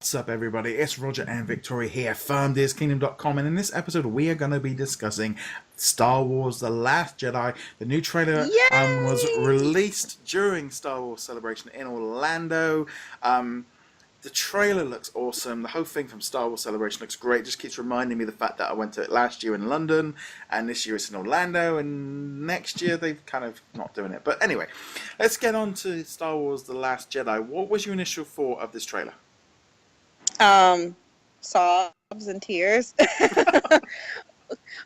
What's up, everybody? It's Roger and Victoria here from DisKingdom.com, and in this episode we are going to be discussing Star Wars The Last Jedi. The new trailer was Yay! released during Star Wars Celebration in Orlando. The trailer looks awesome. The whole thing from Star Wars Celebration looks great. Just keeps reminding me of the fact that I went to it last year in London, and this year it's in Orlando, and next year they've kind of not doing it. But anyway, let's get on to Star Wars The Last Jedi. What was your initial thought of this trailer? Sobs and tears.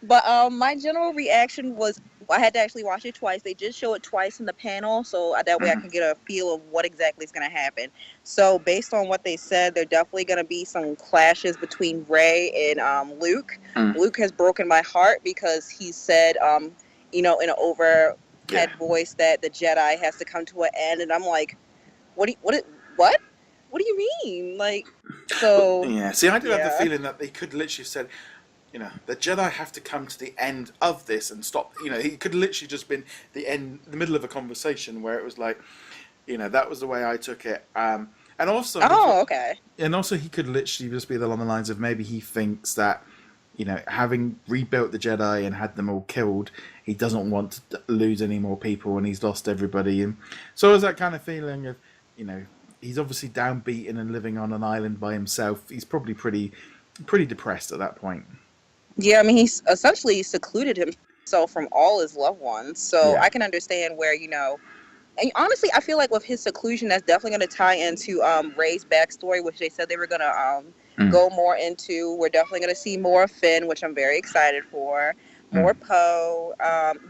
But my general reaction was I had to actually watch it twice. They did show it twice in the panel, so that way I can get a feel of what exactly is going to happen. So based on what they said, there definitely going to be some clashes between Rey and Luke. Luke has broken my heart because he said, in an overhead voice that the Jedi has to come to an end, and I'm like, what? What do you mean? Like, so... Yeah, see, I did have the feeling that they could literally have said, the Jedi have to come to the end of this and stop. He could literally just been the middle of a conversation where it was like, that was the way I took it. And also... Oh, okay. And also he could literally just be along the lines of maybe he thinks that, having rebuilt the Jedi and had them all killed, he doesn't want to lose any more people and he's lost everybody. And so it was that kind of feeling of, he's obviously downbeaten and living on an island by himself. He's probably pretty depressed at that point. Yeah, I mean, he's essentially secluded himself from all his loved ones. So I can understand where, and honestly, I feel like with his seclusion, that's definitely going to tie into Rey's backstory, which they said they were going to go more into. We're definitely going to see more of Finn, which I'm very excited for. More Poe,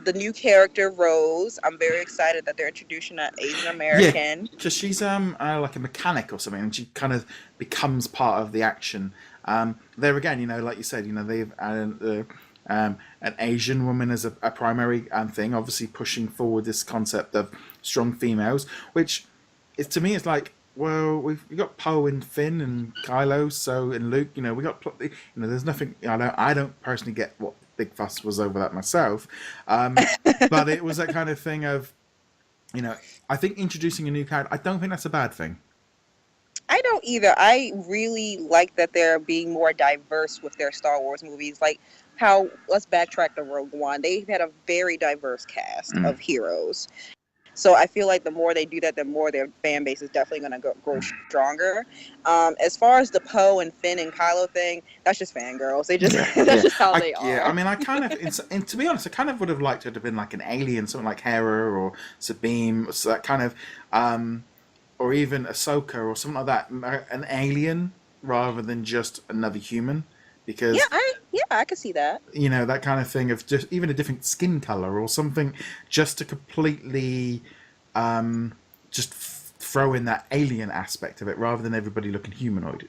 the new character Rose. I'm very excited that they're introducing an Asian American. Yeah, because she's like a mechanic or something, and she kind of becomes part of the action. There again, like you said, they've added an Asian woman as a primary thing, obviously pushing forward this concept of strong females, which is to me is like, well, we've got Poe and Finn and Kylo, and Luke. We got there's nothing. I don't personally get what big fuss was over that myself, but it was that kind of thing of, I think introducing a new character, I don't think that's a bad thing. I don't either. I really like that they're being more diverse with their Star Wars movies. Like how, let's backtrack to Rogue One. They've had a very diverse cast of heroes. So I feel like the more they do that, the more their fan base is definitely going to grow stronger. As far as the Poe and Finn and Kylo thing, that's just fangirls. They just that's just how they are. Yeah, I mean, I kind of, and to be honest, I kind of would have liked it to have been like an alien, something like Hera or Sabine, so that kind of, or even Ahsoka or something like that, an alien rather than just another human. Because I could see that. That kind of thing of just even a different skin color or something, just to completely just throw in that alien aspect of it rather than everybody looking humanoid.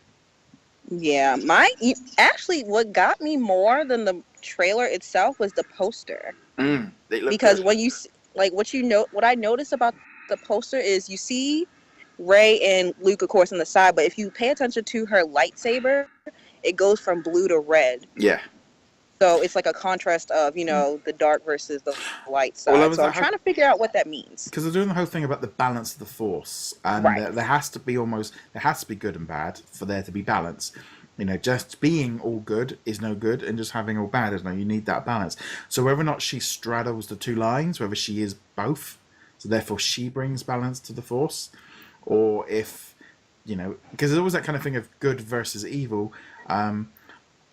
Yeah, actually what got me more than the trailer itself was the poster. Because good. When you what I noticed about the poster is you see Rey and Luke, of course, on the side, but if you pay attention to her lightsaber, it goes from blue to red. Yeah. So it's like a contrast of, the dark versus the light side. Well, so I'm trying to figure out what that means. Because they're doing the whole thing about the balance of the Force. And there has to be good and bad for there to be balance. Just being all good is no good, and just having all bad is no. You need that balance. So whether or not she straddles the two lines, whether she is both, so therefore she brings balance to the Force, or if, because there's always that kind of thing of good versus evil.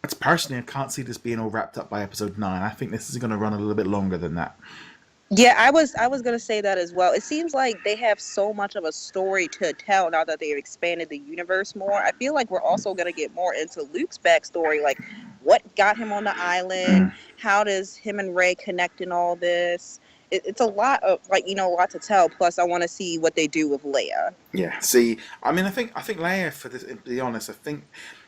It's personally, I can't see this being all wrapped up by episode 9. I think this is going to run a little bit longer than that. Yeah, I was going to say that as well. It seems like they have so much of a story to tell now that they've expanded the universe more. I feel like we're also going to get more into Luke's backstory, like what got him on the island, how does him and Rey connect in all this. It's a lot of a lot to tell. Plus, I want to see what they do with Leia. Yeah. See, I mean, I think Leia, for this, to be honest, I think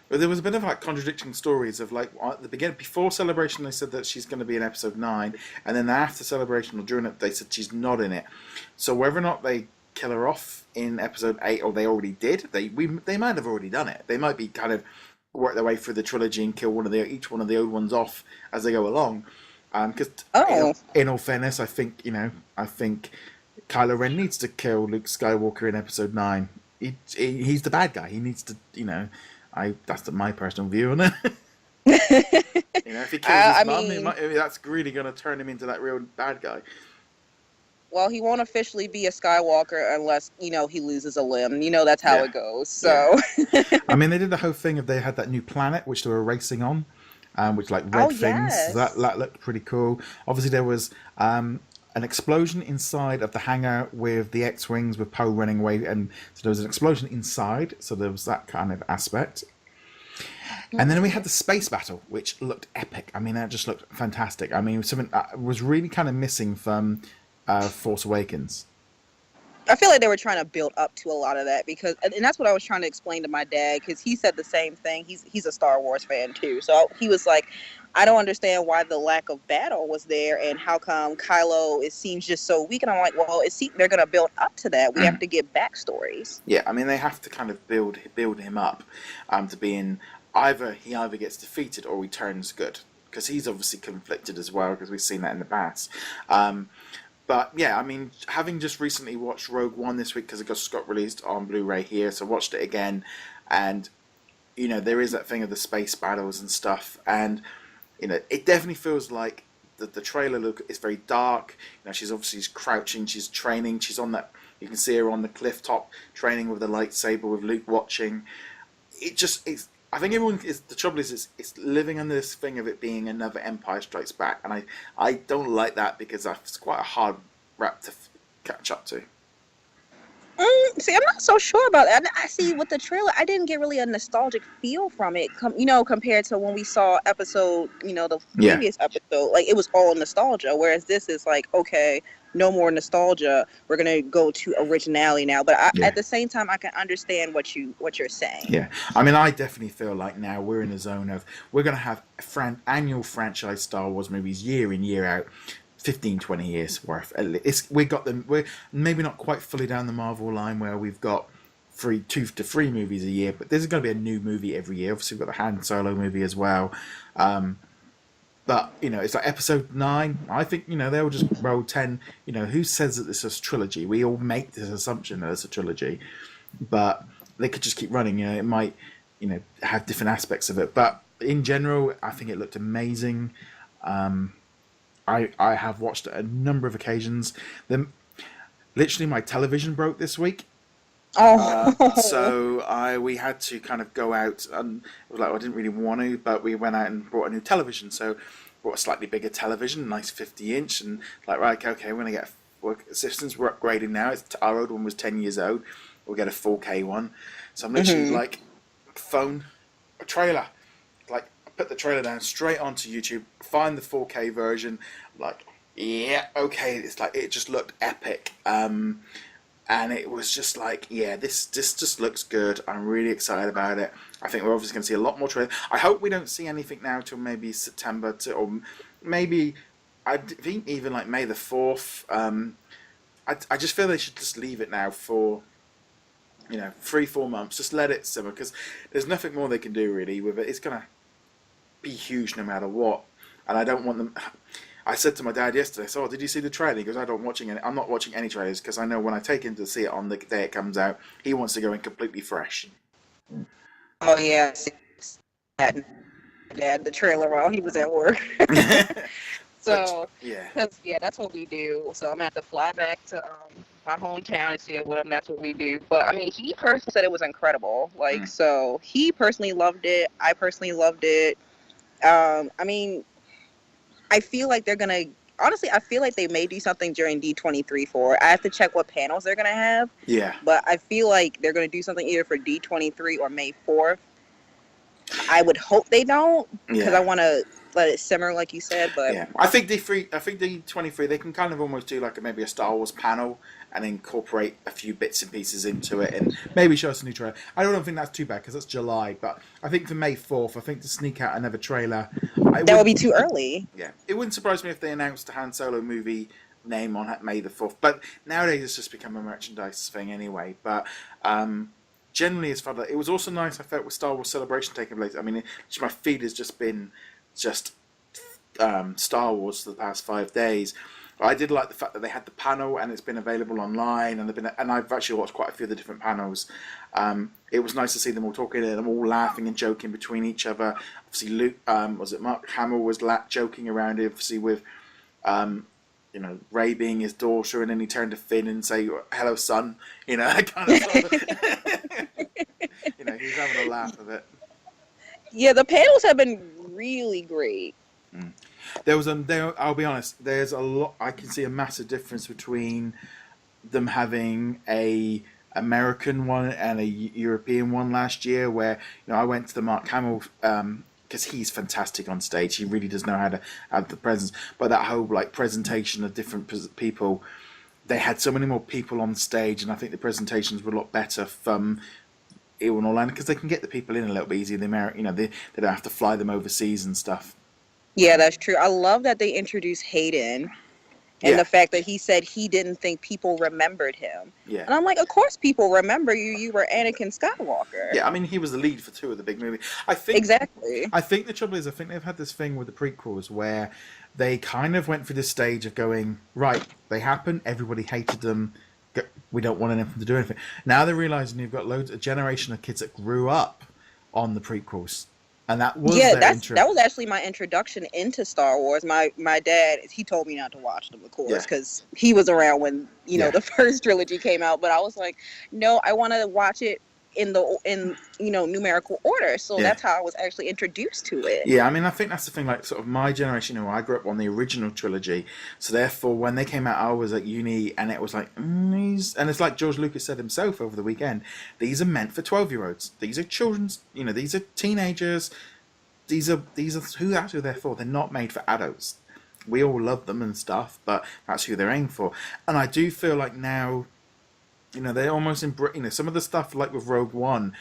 there was a bit of like contradicting stories of like at the beginning, before Celebration, they said that she's going to be in episode 9, and then after Celebration or during it, they said she's not in it. So whether or not they kill her off in episode 8, or they already did, they might have already done it. They might be kind of work their way through the trilogy and kill each one of the old ones off as they go along. Because in all fairness, I think Kylo Ren needs to kill Luke Skywalker in episode 9. he's the bad guy. He needs to, that's my personal view on it. If he kills his mum, that's really going to turn him into that real bad guy. Well, he won't officially be a Skywalker unless, he loses a limb. That's how it goes. So, I mean, they did the whole thing of they had that new planet which they were racing on, which like red things. Yes. That looked pretty cool. Obviously, there was an explosion inside of the hangar with the X-wings with Poe running away, and so there was an explosion inside. So there was that kind of aspect. And then we had the space battle, which looked epic. I mean, that just looked fantastic. I mean, something that was really kind of missing from Force Awakens. I feel like they were trying to build up to a lot of that because, and that's what I was trying to explain to my dad because he said the same thing. He's a Star Wars fan too, so he was like, I don't understand why the lack of battle was there and how come Kylo seems just so weak. And I'm like, well, they're gonna build up to that. We have to get backstories. Yeah, I mean they have to kind of build him up to being either he gets defeated or he turns good because he's obviously conflicted as well because we've seen that in the past. But yeah, I mean, having just recently watched Rogue One this week because it just got released on Blu-ray here, so I watched it again, and there is that thing of the space battles and stuff, and it definitely feels like the trailer look is very dark. She's obviously crouching, she's training, she's on that. You can see her on the cliff top training with the lightsaber with Luke watching. I think everyone is. The trouble is, it's living under this thing of it being another Empire Strikes Back, and I don't like that because it's quite a hard rap to catch up to. See, I'm not so sure about that. I see with the trailer, I didn't get really a nostalgic feel from it. Compared to when we saw episode, the previous episode, like it was all nostalgia. Whereas this is like, okay, no more nostalgia. We're gonna go to originality now. But at the same time, I can understand what you're saying. Yeah, I mean, I definitely feel like now we're in a zone of we're gonna have annual franchise Star Wars movies year in year out. 15, 20 years worth. We're maybe not quite fully down the Marvel line where we've got 2 to 3 movies a year, but there's going to be a new movie every year. Obviously, we've got the Han Solo movie as well. But, it's like episode 9. I think, they'll just roll 10. Who says that this is a trilogy? We all make this assumption that it's a trilogy. But they could just keep running. It might, have different aspects of it. But in general, I think it looked amazing. I have watched it a number of occasions. Literally, my television broke this week. So we had to kind of go out, and it was like I didn't really want to, but we went out and bought a new television. So bought a slightly bigger television, nice 50-inch, and like right, okay, we're gonna get work assistance. We're upgrading now. Our old one was 10 years old. We'll get a 4K one. So I'm literally like phone a trailer. Put the trailer down straight onto YouTube, find the 4K version, like, yeah, okay, it's like it just looked epic, and it was just like, yeah, this just looks good. I'm really excited about it. I think we're obviously going to see a lot more trailers. I hope we don't see anything now till maybe September or maybe I think even like May the 4th. I just feel they should just leave it now for 3-4 months. Just let it simmer because there's nothing more they can do really with it. It's gonna be huge no matter what, and I don't want them. I said to my dad yesterday, "So, did you see the trailer?" He goes, I'm not watching any trailers because I know when I take him to see it on the day it comes out, he wants to go in completely fresh." Oh yeah, Dad, the trailer while he was at work. So that's what we do. So I'm gonna have to fly back to my hometown and see it with him. That's what we do. But I mean, he personally said it was incredible. So he personally loved it. I personally loved it. I mean, I feel like they're gonna. Honestly, I feel like they may do something during D23 for it. I have to check what panels they're gonna have. Yeah. But I feel like they're gonna do something either for D23 or May 4th. I would hope they don't because I want to let it simmer, like you said. But yeah, I think D23 they can kind of almost do like maybe a Star Wars panel and incorporate a few bits and pieces into it, and maybe show us a new trailer. I don't think that's too bad because that's July, but I think for May 4th, I think to sneak out another trailer, that would be too early. Yeah, it wouldn't surprise me if they announced a Han Solo movie name on May the 4th, but nowadays it's just become a merchandise thing anyway. But generally, it's fun. It was also nice. I felt with Star Wars Celebration taking place. I mean, my feed has just been Star Wars for the past 5 days. I did like the fact that they had the panel and it's been available online, and I've actually watched quite a few of the different panels. It was nice to see them all talking and them all laughing and joking between each other. Obviously, Luke, was it Mark Hamill was joking around, obviously with Ray being his daughter, and then he turned to Finn and say, "Hello, son." That kind of he was having a laugh of it. Yeah, the panels have been really great. I'll be honest. There's a lot. I can see a massive difference between them having a American one and a European one last year. Where I went to the Mark Hamill because he's fantastic on stage. He really does know how to have the presence. But that whole presentation of different people, they had so many more people on stage, and I think the presentations were a lot better from in Orlando because they can get the people in a little bit easier. They don't have to fly them overseas and stuff. Yeah, that's true. I love that they introduced Hayden and the fact that he said he didn't think people remembered him. Yeah. And I'm like, of course people remember you. You were Anakin Skywalker. Yeah, I mean, he was the lead for 2 of the big movies. Exactly. I think the trouble is, I think they've had this thing with the prequels where they kind of went through this stage of going, right, they happened, everybody hated them, we don't want anything to do anything. Now they're realising you've got a generation of kids that grew up on the prequels. And that was that was actually my introduction into Star Wars. My dad, he told me not to watch them, of course, because he was around when the first trilogy came out. But I was like, no, I want to watch it in numerical order. So that's how I was actually introduced to it. Yeah, I mean, I think that's the thing. Like, sort of my generation, I grew up on the original trilogy. So therefore, when they came out, I was at uni, and it was like, and it's like George Lucas said himself over the weekend. These are meant for 12-year-olds. These are children's. These are teenagers. These are who they're for. They're not made for adults. We all love them and stuff, but that's who they're aimed for. And I do feel like now, they're almost some of the stuff like with Rogue One,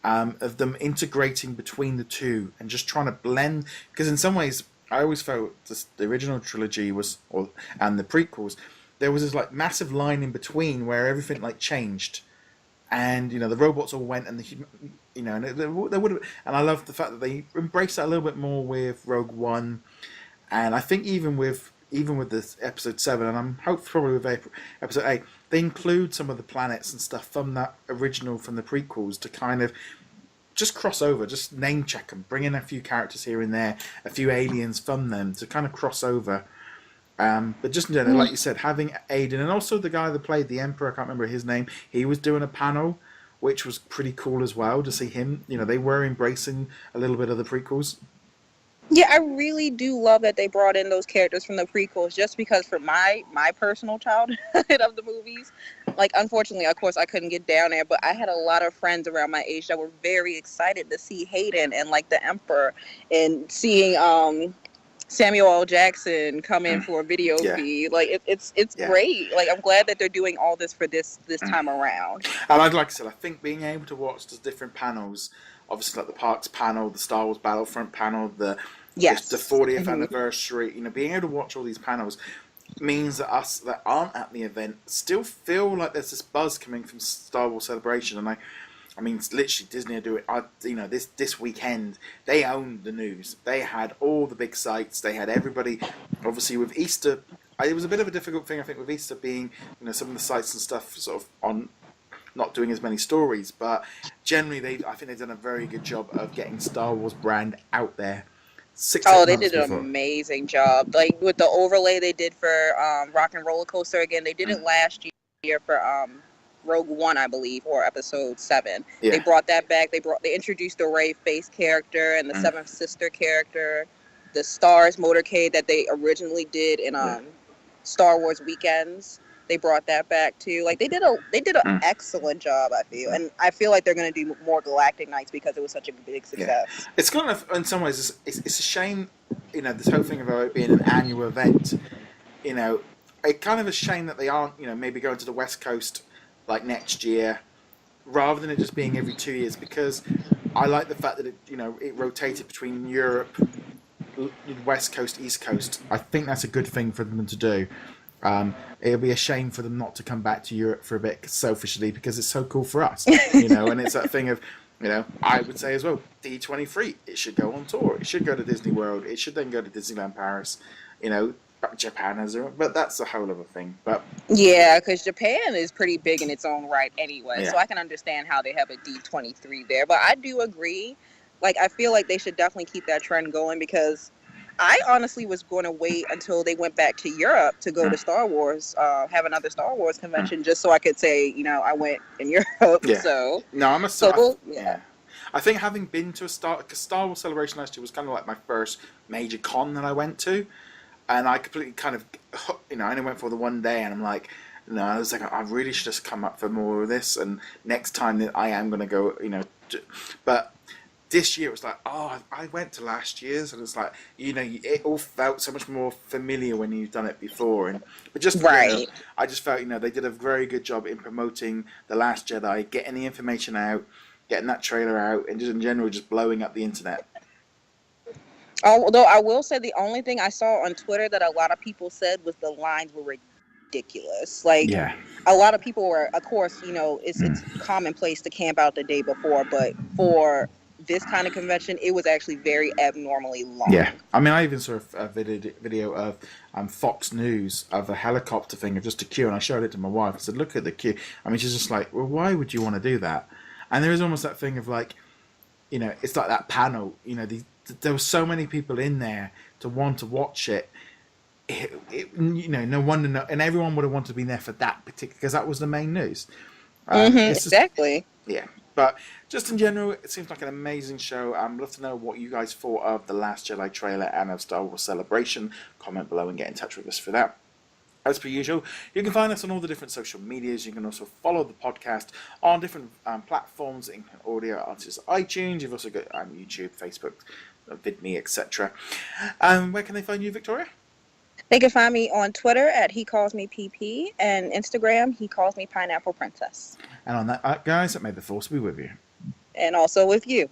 of them integrating between the two and just trying to blend. Because in some ways, I always felt the original trilogy and the prequels, there was this massive line in between where everything changed, and the robots all went, and and there would have. And I love the fact that they embraced that a little bit more with Rogue One, and I think even with this episode 7, and I'm hopefully probably with episode 8, they include some of the planets and stuff from that original, from the prequels, to kind of just cross over, just name check them, bring in a few characters here and there, a few aliens from them to kind of cross over. But just like you said, having Aiden, and also the guy that played the Emperor, I can't remember his name, he was doing a panel, which was pretty cool as well to see him. They were embracing a little bit of the prequels. Yeah, I really do love that they brought in those characters from the prequels, just because for my personal childhood of the movies, unfortunately, of course, I couldn't get down there, but I had a lot of friends around my age that were very excited to see Hayden and the Emperor, and seeing Samuel L. Jackson come in for a video feed. It's great. I'm glad that they're doing all this for this time around. And like I said, I think being able to watch the different panels, obviously the Parks panel, the Star Wars Battlefront panel, the 40th anniversary, being able to watch all these panels means that us that aren't at the event still feel like there's this buzz coming from Star Wars Celebration. And I mean, it's literally Disney are doing. This weekend they owned the news. They had all the big sites. They had everybody. Obviously, with Easter, it was a bit of a difficult thing. I think with Easter being, some of the sites and stuff sort of on, not doing as many stories. But generally, I think they've done a very good job of getting Star Wars brand out there. They did an amazing job. With the overlay they did for Rock and Roller Coaster again. They did it last year for Rogue One, I believe, or Episode 7. Yeah. They brought that back. They introduced the Rey face character and the Seventh Sister character, the Stars motorcade that they originally did in Star Wars Weekends. They brought that back too. They did an excellent job, I feel, and I feel like they're going to do more Galactic Nights because it was such a big success. Yeah. It's kind of, in some ways, it's a shame, this whole thing about it being an annual event. It's kind of a shame that they aren't, maybe going to the West Coast next year, rather than it just being every 2 years, because I like the fact that it rotated between Europe, West Coast, East Coast. I think that's a good thing for them to do. It'll be a shame for them not to come back to Europe for a bit, selfishly, because it's so cool for us, and it's that thing of, I would say as well, D23, it should go on tour, it should go to Disney World, it should then go to Disneyland Paris, Japan has their own, but that's a whole other thing. But Yeah, because Japan is pretty big in its own right anyway, yeah. so I can understand how they have a D23 there. But I do agree. Like, I feel like they should definitely keep that trend going, because I honestly was going to wait until they went back to Europe to go to Star Wars, have another Star Wars convention, just so I could say, I went in Europe. Yeah. So No, I'm a so yeah. I think having been to because Star Wars Celebration last year was kind of like my first major con that I went to, and I completely kind of, I only went for the one day, and I'm like, no, I was like, I really should just come up for more of this, and next time that I am going to go, but this year it was like, oh, I went to last year's, and it's like, it all felt so much more familiar when you've done it before, but just right. I just felt, they did a very good job in promoting The Last Jedi, getting the information out, getting that trailer out, and just in general, just blowing up the internet. Although I will say the only thing I saw on Twitter that a lot of people said was the lines were ridiculous. Like, Yeah. a lot of people were, of course, it's commonplace to camp out the day before, but for this kind of convention, it was actually very abnormally long. Yeah, I mean, I even saw a video of Fox News of a helicopter thing of just a queue, and I showed it to my wife. I said, "Look at the queue." I mean, she's just like, "Well, why would you want to do that?" And there is almost that thing of like, it's like that panel. There were so many people in there to want to watch it. No wonder, and everyone would have wanted to be there for that particular, because that was the main news. Exactly. Yeah, but just in general, it seems like an amazing show. I'd love to know what you guys thought of the Last Jedi trailer and of Star Wars Celebration. Comment below and get in touch with us for that. As per usual, you can find us on all the different social medias. You can also follow the podcast on different platforms, in audio artists, iTunes. You've also got YouTube, Facebook, VidMe, etc. Where can they find you, Victoria? They can find me on Twitter at He Calls Me PP, and Instagram, He Calls Me Pineapple Princess. And on that, guys, may the force be with you. And also with you.